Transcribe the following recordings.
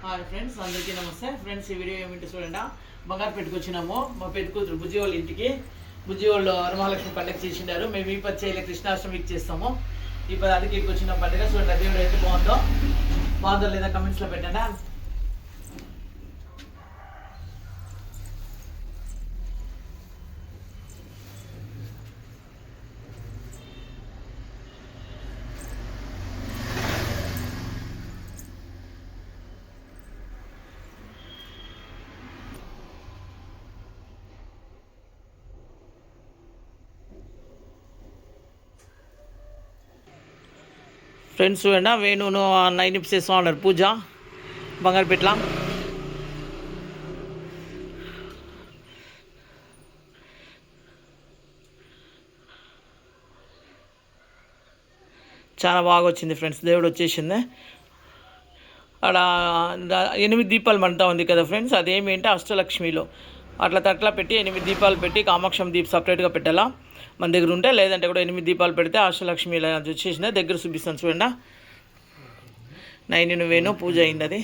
Hi friends, అందరికీ నమస్తే. Friends, ఈ వీడియో ఏమిటి చూడండి. బంగారు పెట్టుకొచ్చినాము మా పెద్ద కూతురు బుజ్జి వాళ్ళ ఇంటికి. బుజ్జి వాళ్ళు వరమహాలక్ష్మి పండుగ చేసిండారు. మేము ఈ పది చేయలే కృష్ణాష్టమికి చేస్తాము. ఈ 10కి వచ్చిన పండుగ చూడండి. దేవుడు అయితే బాగుందో లేదా కమెంట్స్లో పెట్టండి. ఫ్రెండ్స్ చూడండి, వేణును 9 చేస్తూ ఉన్నారు పూజ బంగారుపేట్ల. చాలా బాగా వచ్చింది ఫ్రెండ్స్. దేవుడు వచ్చేసింది. అక్కడ 8 దీపాలు మంటా ఉంది కదా ఫ్రెండ్స్. అదేమేంటి అష్టలక్ష్మిలో అట్లా పెట్టి 8 దీపాలు పెట్టి కామాక్షం దీప్ సపరేట్గా పెట్టాలా మన దగ్గర ఉంటే. లేదంటే కూడా 8 దీపాలు పెడితే అష్టలక్ష్మి ఇలా వచ్చేసింది. దగ్గర చూపిస్తాను చూడండి. 9 వేణు పూజ అయింది. అది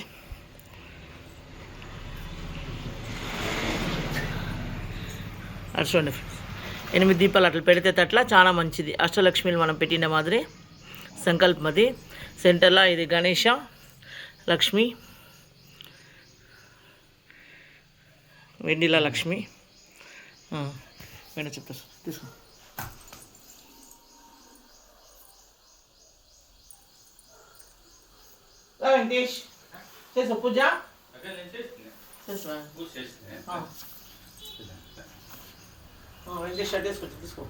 అట్లా చూడండి ఫ్రెండ్స్. 8 దీపాలు అట్లా పెడితే అట్లా చాలా మంచిది. అష్టలక్ష్మిలు మనం పెట్టిన మాదిరి సంకల్పమది. సెంటర్లో ఇది గణేష లక్ష్మి, వెండిల లక్ష్మి. వెండి చెప్తా తీసుకో. వెంకటేష్ చేసా పూజ వెంకటేష్ షర్ట్ వేసుకోవచ్చు. తీసుకో.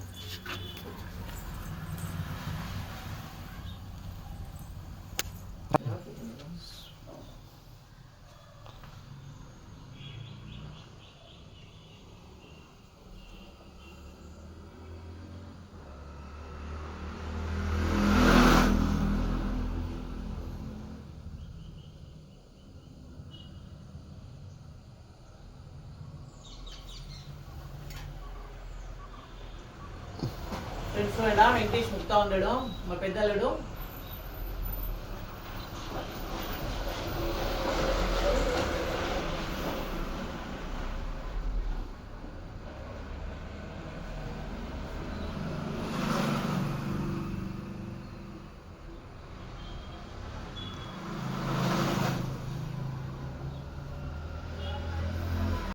ఫ్రెండ్స్ వెంకటేష్ ముక్తా ఉన్నాడు మా పెద్దలుడు.